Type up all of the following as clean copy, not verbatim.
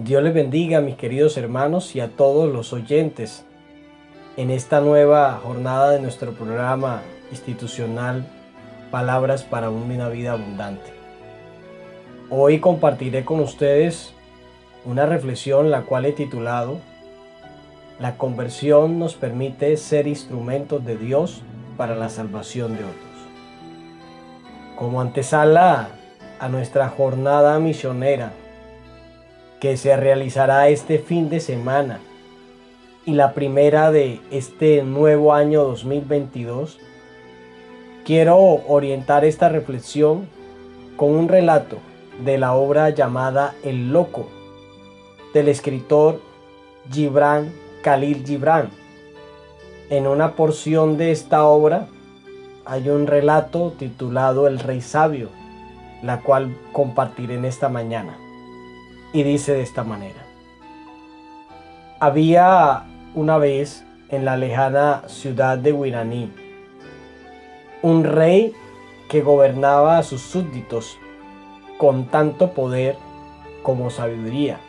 Dios les bendiga, mis queridos hermanos, y a todos los oyentes en esta nueva jornada de nuestro programa institucional Palabras para una vida abundante. Hoy compartiré con ustedes una reflexión la cual he titulado La conversión nos permite ser instrumentos de Dios para la salvación de otros. Como antesala a nuestra jornada misionera que se realizará este fin de semana y la primera de este nuevo año 2022, quiero orientar esta reflexión con un relato de la obra llamada El Loco, del escritor Gibran Khalil Gibran. En una porción de esta obra hay un relato titulado El Rey Sabio, la cual compartiré en esta mañana. Y dice de esta manera: había una vez en la lejana ciudad de Wiraní un rey que gobernaba a sus súbditos con tanto poder como sabiduría,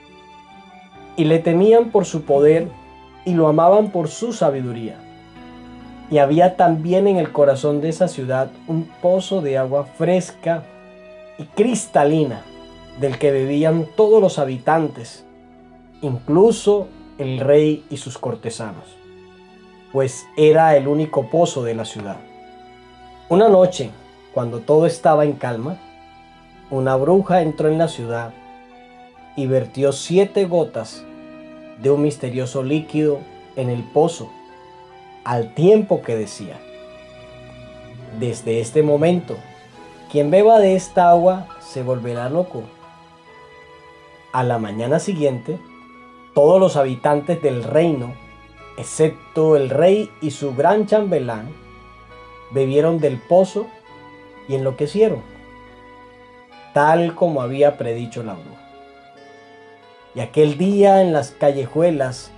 y le temían por su poder y lo amaban por su sabiduría. Y había también en el corazón de esa ciudad un pozo de agua fresca y cristalina, del que bebían todos los habitantes, incluso el rey y sus cortesanos, pues era el único pozo de la ciudad. Una noche, cuando todo estaba en calma, una bruja entró en la ciudad y vertió 7 gotas de un misterioso líquido en el pozo, al tiempo que decía: desde este momento, quien beba de esta agua se volverá loco. A la mañana siguiente, todos los habitantes del reino, excepto el rey y su gran chambelán, bebieron del pozo y enloquecieron, tal como había predicho la bruja. Y aquel día en las callejuelas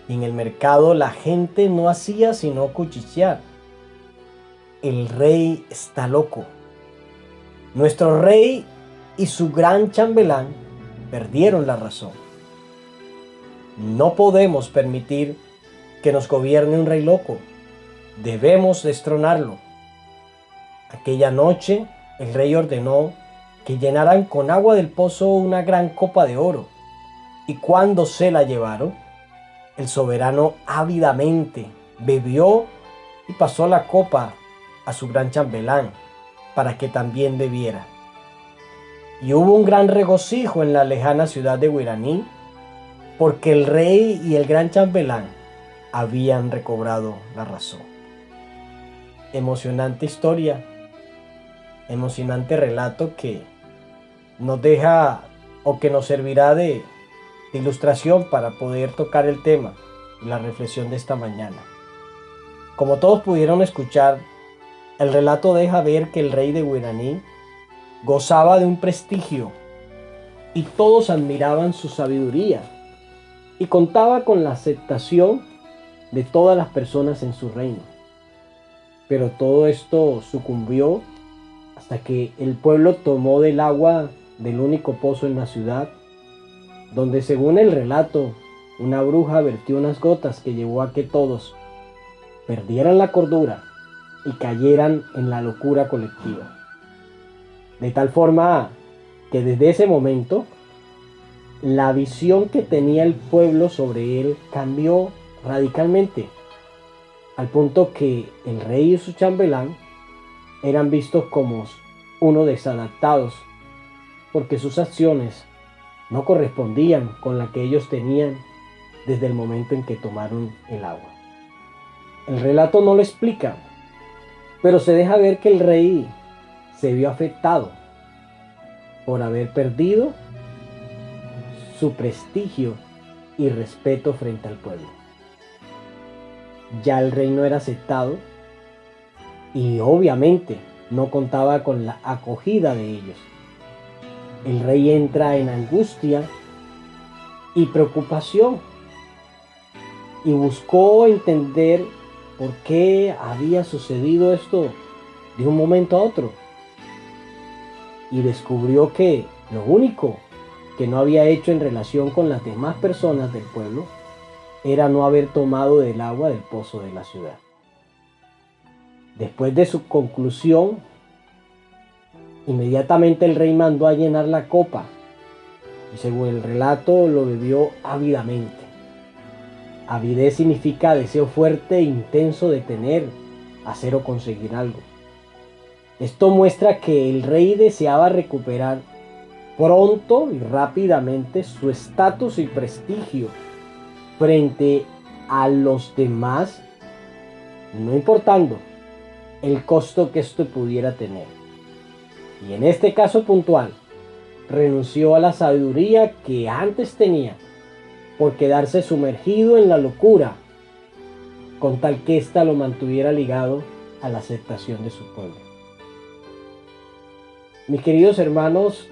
y en el mercado la gente no hacía sino cuchichear: el rey está loco. Nuestro rey y su gran chambelán perdieron la razón. No podemos permitir que nos gobierne un rey loco. Debemos destronarlo. Aquella noche el rey ordenó que llenaran con agua del pozo una gran copa de oro, y cuando se la llevaron, el soberano ávidamente bebió y pasó la copa a su gran chambelán para que también bebiera. Y hubo un gran regocijo en la lejana ciudad de Wiraní, porque el rey y el gran chambelán habían recobrado la razón. Emocionante historia, emocionante relato que nos deja o que nos servirá de ilustración para poder tocar el tema y la reflexión de esta mañana. Como todos pudieron escuchar, el relato deja ver que el rey de Wiraní gozaba de un prestigio y todos admiraban su sabiduría, y contaba con la aceptación de todas las personas en su reino. Pero todo esto sucumbió hasta que el pueblo tomó del agua del único pozo en la ciudad, donde, según el relato, una bruja vertió unas gotas que llevó a que todos perdieran la cordura y cayeran en la locura colectiva. De tal forma que desde ese momento la visión que tenía el pueblo sobre él cambió radicalmente, al punto que el rey y su chambelán eran vistos como unos desadaptados, porque sus acciones no correspondían con la que ellos tenían desde el momento en que tomaron el agua. El relato no lo explica, pero se deja ver que el rey se vio afectado por haber perdido su prestigio y respeto frente al pueblo. Ya el rey no era aceptado y obviamente no contaba con la acogida de ellos. El rey entra en angustia y preocupación y buscó entender por qué había sucedido esto de un momento a otro, y descubrió que lo único que no había hecho en relación con las demás personas del pueblo era no haber tomado del agua del pozo de la ciudad. Después de su conclusión, inmediatamente el rey mandó a llenar la copa y, según el relato, lo bebió ávidamente. Avidez significa deseo fuerte e intenso de tener, hacer o conseguir algo. Esto muestra que el rey deseaba recuperar pronto y rápidamente su estatus y prestigio frente a los demás, no importando el costo que esto pudiera tener. Y en este caso puntual, renunció a la sabiduría que antes tenía por quedarse sumergido en la locura, con tal que ésta lo mantuviera ligado a la aceptación de su pueblo. Mis queridos hermanos,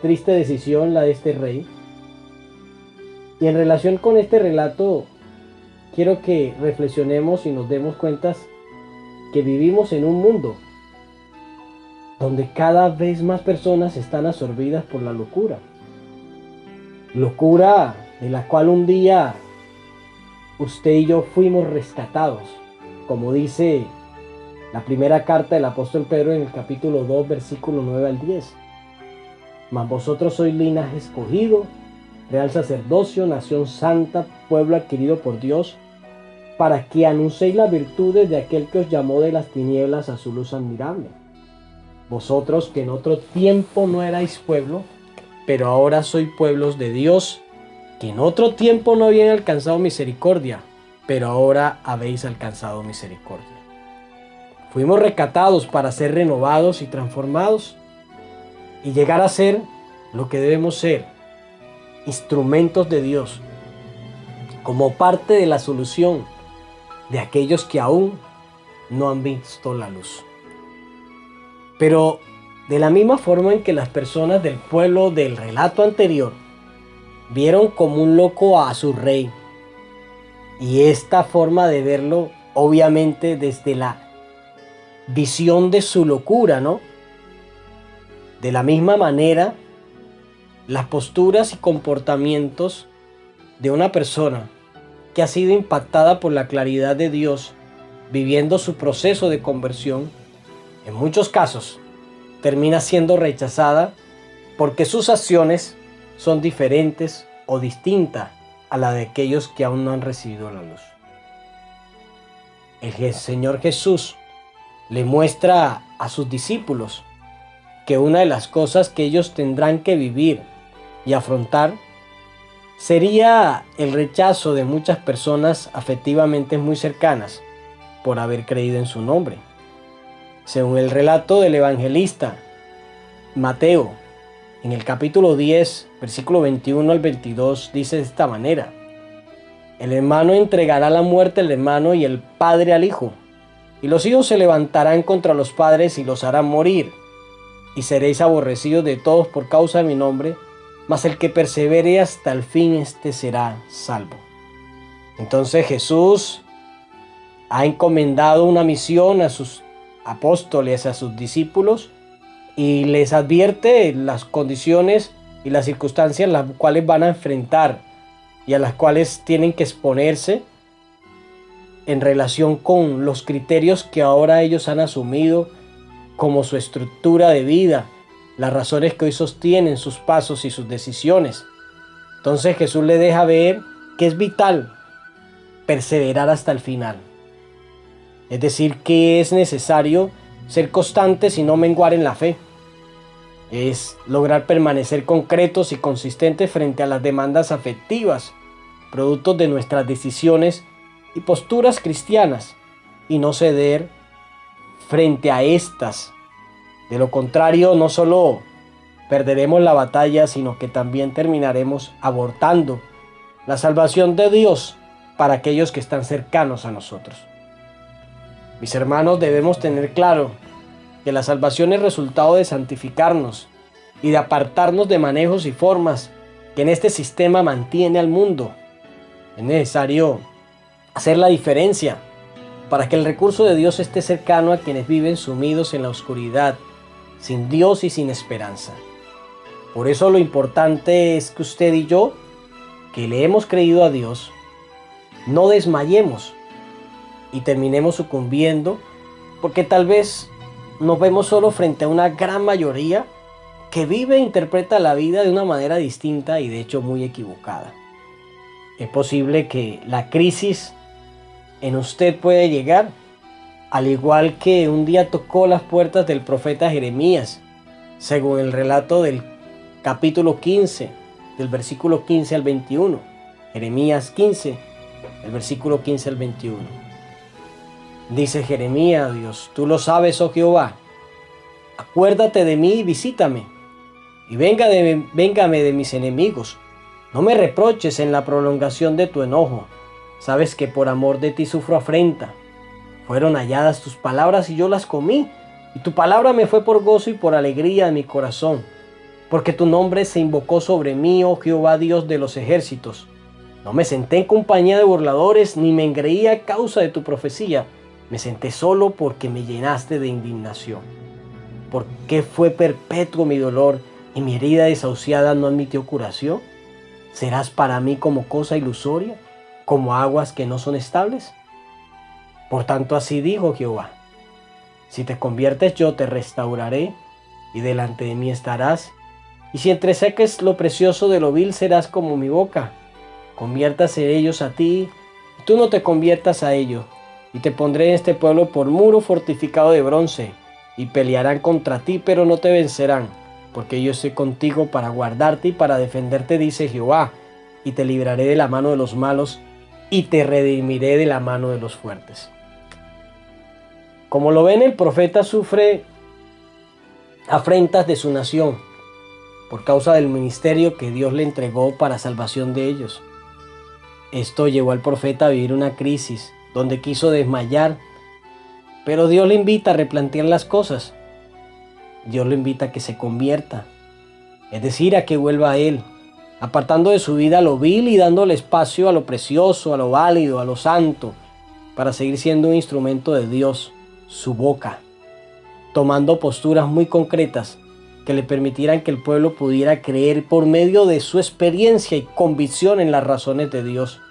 triste decisión la de este rey. Y en relación con este relato, quiero que reflexionemos y nos demos cuenta que vivimos en un mundo donde cada vez más personas están absorbidas por la locura. Locura de la cual un día usted y yo fuimos rescatados, como dice la primera carta del apóstol Pedro en el capítulo 2, versículo 9 al 10. Mas vosotros sois linaje escogido, real sacerdocio, nación santa, pueblo adquirido por Dios, para que anunciéis las virtudes de aquel que os llamó de las tinieblas a su luz admirable. Vosotros que en otro tiempo no erais pueblo, pero ahora sois pueblos de Dios, que en otro tiempo no habían alcanzado misericordia, pero ahora habéis alcanzado misericordia. Fuimos rescatados para ser renovados y transformados y llegar a ser lo que debemos ser, instrumentos de Dios, como parte de la solución de aquellos que aún no han visto la luz. Pero de la misma forma en que las personas del pueblo del relato anterior vieron como un loco a su rey, y esta forma de verlo obviamente desde la visión de su locura, ¿no? De la misma manera, las posturas y comportamientos de una persona que ha sido impactada por la claridad de Dios, viviendo su proceso de conversión, en muchos casos termina siendo rechazada porque sus acciones son diferentes o distintas a la de aquellos que aún no han recibido la luz. El Señor Jesús le muestra a sus discípulos que una de las cosas que ellos tendrán que vivir y afrontar sería el rechazo de muchas personas afectivamente muy cercanas por haber creído en su nombre. Según el relato del evangelista Mateo, en el capítulo 10, versículo 21 al 22, dice de esta manera: el hermano entregará a la muerte al hermano y el padre al hijo, y los hijos se levantarán contra los padres y los harán morir, y seréis aborrecidos de todos por causa de mi nombre, mas el que persevere hasta el fin, éste será salvo. Entonces Jesús ha encomendado una misión a sus apóstoles, a sus discípulos, y les advierte las condiciones y las circunstancias las cuales van a enfrentar y a las cuales tienen que exponerse en relación con los criterios que ahora ellos han asumido como su estructura de vida, las razones que hoy sostienen sus pasos y sus decisiones. Entonces Jesús le deja ver que es vital perseverar hasta el final. Es decir, que es necesario ser constantes y no menguar en la fe. Es lograr permanecer concretos y consistentes frente a las demandas afectivas, productos de nuestras decisiones y posturas cristianas, y no ceder frente a estas. De lo contrario, no solo perderemos la batalla, sino que también terminaremos abortando la salvación de Dios para aquellos que están cercanos a nosotros. Mis hermanos, debemos tener claro que la salvación es resultado de santificarnos y de apartarnos de manejos y formas que en este sistema mantiene al mundo. Es necesario hacer la diferencia para que el recurso de Dios esté cercano a quienes viven sumidos en la oscuridad, sin Dios y sin esperanza. Por eso lo importante es que usted y yo, que le hemos creído a Dios, no desmayemos y terminemos sucumbiendo, porque tal vez nos vemos solo frente a una gran mayoría que vive e interpreta la vida de una manera distinta y de hecho muy equivocada. Es posible que la crisis en usted puede llegar, al igual que un día tocó las puertas del profeta Jeremías, según el relato del capítulo 15, del versículo 15 al 21. Jeremías 15, el versículo 15 al 21. Dice Jeremías: Dios, tú lo sabes, oh Jehová, acuérdate de mí y visítame, y véngame de mis enemigos. No me reproches en la prolongación de tu enojo. Sabes que por amor de ti sufro afrenta. Fueron halladas tus palabras y yo las comí, y tu palabra me fue por gozo y por alegría en mi corazón, porque tu nombre se invocó sobre mí, oh Jehová Dios de los ejércitos. No me senté en compañía de burladores, ni me engreí a causa de tu profecía. Me senté solo porque me llenaste de indignación. Porque fue perpetuo mi dolor, y mi herida desahuciada no admitió curación. ¿Serás para mí como cosa ilusoria, como aguas que no son estables? Por tanto así dijo Jehová: si te conviertes yo te restauraré, y delante de mí estarás, y si entreseques lo precioso de lo vil serás como mi boca. Conviértase ellos a ti, y tú no te conviertas a ellos, y te pondré en este pueblo por muro fortificado de bronce, y pelearán contra ti, pero no te vencerán, porque yo estoy contigo para guardarte y para defenderte, dice Jehová, y te libraré de la mano de los malos, y te redimiré de la mano de los fuertes. Como lo ven, el profeta sufre afrentas de su nación por causa del ministerio que Dios le entregó para salvación de ellos. Esto llevó al profeta a vivir una crisis donde quiso desmayar, pero Dios le invita a replantear las cosas. Dios le invita a que se convierta, es decir, a que vuelva a Él, apartando de su vida lo vil y dándole espacio a lo precioso, a lo válido, a lo santo, para seguir siendo un instrumento de Dios, su boca, tomando posturas muy concretas que le permitieran que el pueblo pudiera creer por medio de su experiencia y convicción en las razones de Dios,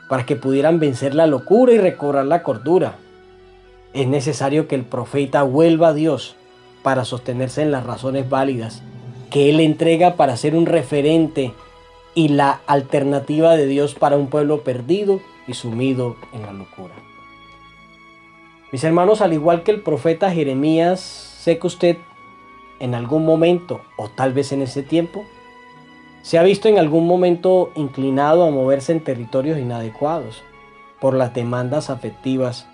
para que pudieran vencer la locura y recobrar la cordura. Es necesario que el profeta vuelva a Dios para sostenerse en las razones válidas que Él entrega para ser un referente y la alternativa de Dios para un pueblo perdido y sumido en la locura. Mis hermanos, al igual que el profeta Jeremías, sé que usted en algún momento, o tal vez en ese tiempo, se ha visto en algún momento inclinado a moverse en territorios inadecuados por las demandas afectivas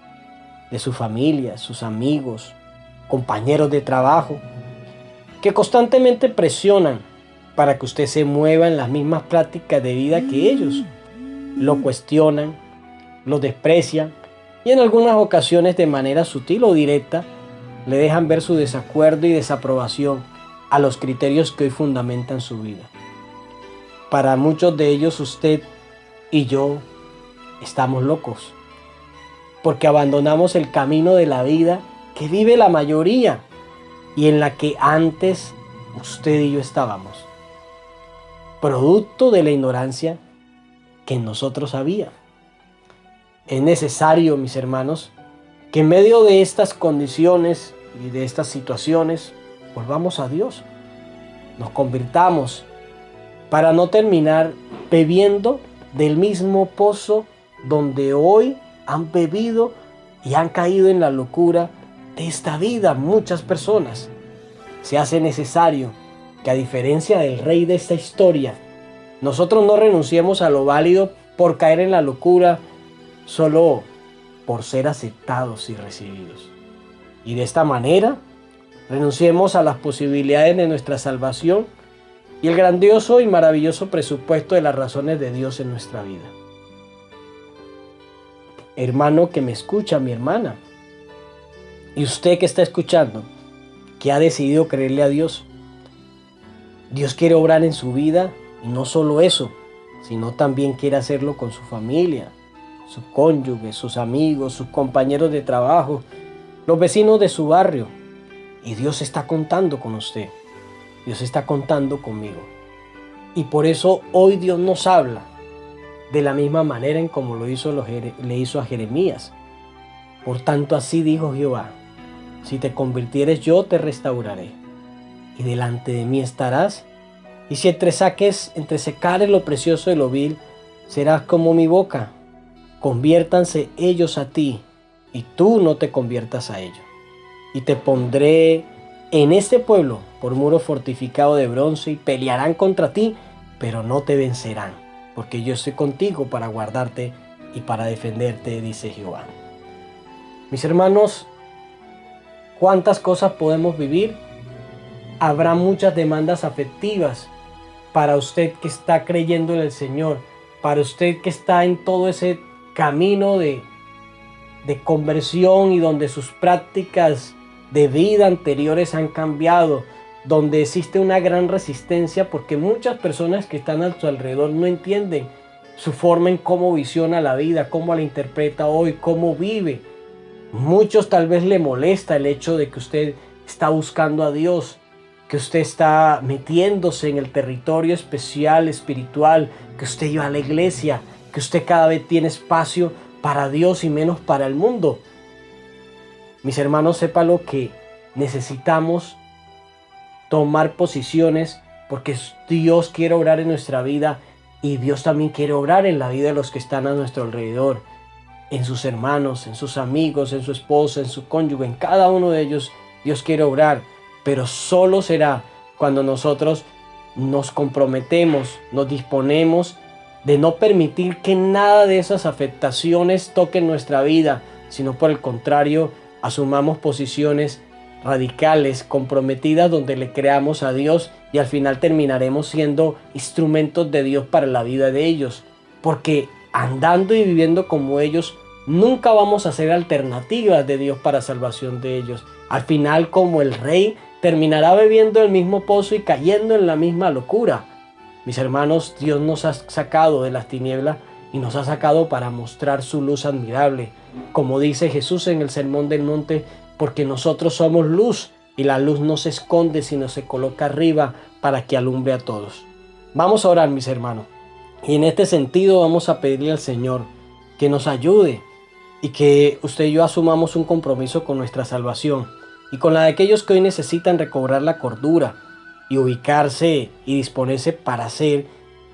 de su familia, sus amigos, compañeros de trabajo, que constantemente presionan para que usted se mueva en las mismas prácticas de vida que ellos. Lo cuestionan, lo desprecian y en algunas ocasiones de manera sutil o directa le dejan ver su desacuerdo y desaprobación a los criterios que hoy fundamentan su vida. Para muchos de ellos usted y yo estamos locos, porque abandonamos el camino de la vida que vive la mayoría y en la que antes usted y yo estábamos, producto de la ignorancia que en nosotros había. Es necesario, mis hermanos, que en medio de estas condiciones y de estas situaciones volvamos a Dios, nos convirtamos para no terminar bebiendo del mismo pozo donde hoy han bebido y han caído en la locura de esta vida muchas personas. Se hace necesario que, a diferencia del rey de esta historia, nosotros no renunciemos a lo válido por caer en la locura solo por ser aceptados y recibidos. Y de esta manera renunciemos a las posibilidades de nuestra salvación y el grandioso y maravilloso presupuesto de las razones de Dios en nuestra vida. Hermano que me escucha, mi hermana, y usted que está escuchando, que ha decidido creerle a Dios, Dios quiere obrar en su vida, y no solo eso, sino también quiere hacerlo con su familia, su cónyuge, sus amigos, sus compañeros de trabajo, los vecinos de su barrio. Y Dios está contando con usted. Dios está contando conmigo. Y por eso hoy Dios nos habla de la misma manera en como le hizo a Jeremías. Por tanto, así dijo Jehová: si te convirtieres, yo te restauraré, y delante de mí estarás. Y si entresecares lo precioso de lo vil, serás como mi boca. Conviértanse ellos a ti, y tú no te conviertas a ellos. Y te pondré en este pueblo por muro fortificado de bronce, y pelearán contra ti, pero no te vencerán, porque yo estoy contigo para guardarte y para defenderte, dice Jehová. Mis hermanos, ¿cuántas cosas podemos vivir? Habrá muchas demandas afectivas para usted que está creyendo en el Señor, para usted que está en todo ese camino de conversión y donde sus prácticas de vida anteriores han cambiado, donde existe una gran resistencia porque muchas personas que están a su alrededor no entienden su forma en cómo visiona la vida, cómo la interpreta hoy, cómo vive. Muchos tal vez le molesta el hecho de que usted está buscando a Dios, que usted está metiéndose en el territorio especial, espiritual, que usted iba a la iglesia, que usted cada vez tiene espacio para Dios y menos para el mundo. Mis hermanos, sépanlo que necesitamos tomar posiciones porque Dios quiere obrar en nuestra vida y Dios también quiere obrar en la vida de los que están a nuestro alrededor, en sus hermanos, en sus amigos, en su esposa, en su cónyuge, en cada uno de ellos Dios quiere obrar, pero solo será cuando nosotros nos comprometemos, nos disponemos de no permitir que nada de esas afectaciones toquen nuestra vida, sino por el contrario, asumamos posiciones radicales, comprometidas, donde le creamos a Dios y al final terminaremos siendo instrumentos de Dios para la vida de ellos. Porque andando y viviendo como ellos, nunca vamos a ser alternativas de Dios para salvación de ellos. Al final, como el rey, terminará bebiendo el mismo pozo y cayendo en la misma locura. Mis hermanos, Dios nos ha sacado de las tinieblas y nos ha sacado para mostrar su luz admirable. Como dice Jesús en el Sermón del Monte, porque nosotros somos luz y la luz no se esconde sino se coloca arriba para que alumbre a todos. Vamos a orar, mis hermanos, y en este sentido vamos a pedirle al Señor que nos ayude y que usted y yo asumamos un compromiso con nuestra salvación y con la de aquellos que hoy necesitan recobrar la cordura y ubicarse y disponerse para ser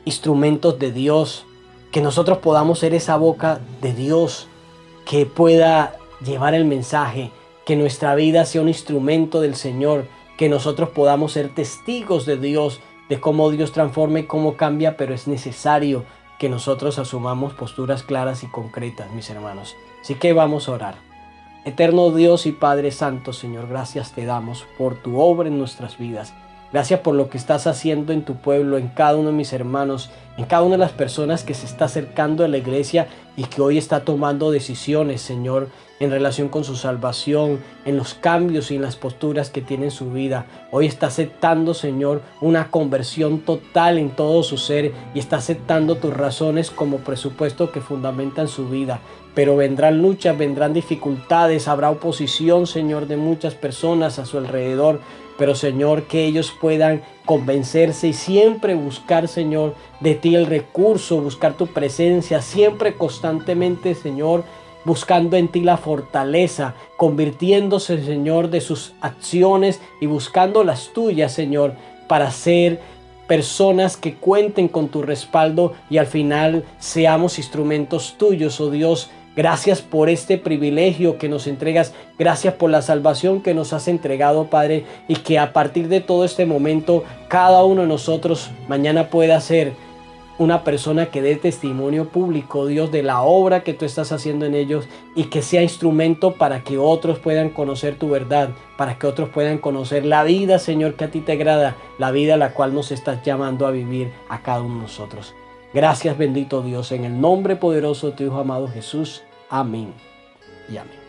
instrumentos de Dios, que nosotros podamos ser esa boca de Dios que pueda llevar el mensaje, que nuestra vida sea un instrumento del Señor, que nosotros podamos ser testigos de Dios, de cómo Dios transforma y cómo cambia, pero es necesario que nosotros asumamos posturas claras y concretas, mis hermanos. Así que vamos a orar. Eterno Dios y Padre Santo, Señor, gracias te damos por tu obra en nuestras vidas. Gracias por lo que estás haciendo en tu pueblo, en cada uno de mis hermanos, en cada una de las personas que se está acercando a la iglesia y que hoy está tomando decisiones, Señor, en relación con su salvación, en los cambios y en las posturas que tiene en su vida. Hoy está aceptando, Señor, una conversión total en todo su ser y está aceptando tus razones como presupuesto que fundamentan su vida. Pero vendrán luchas, vendrán dificultades, habrá oposición, Señor, de muchas personas a su alrededor. Pero, Señor, que ellos puedan convencerse y siempre buscar, Señor, de ti el recurso, buscar tu presencia, siempre constantemente, Señor, buscando en ti la fortaleza, convirtiéndose, Señor, de sus acciones y buscando las tuyas, Señor, para ser personas que cuenten con tu respaldo y al final seamos instrumentos tuyos, oh Dios. Gracias por este privilegio que nos entregas. Gracias por la salvación que nos has entregado, Padre. Y que a partir de todo este momento, cada uno de nosotros mañana pueda ser una persona que dé testimonio público, Dios, de la obra que tú estás haciendo en ellos. Y que sea instrumento para que otros puedan conocer tu verdad. Para que otros puedan conocer la vida, Señor, que a ti te agrada. La vida a la cual nos estás llamando a vivir a cada uno de nosotros. Gracias, bendito Dios, en el nombre poderoso de tu Hijo amado Jesús. Amén y amén.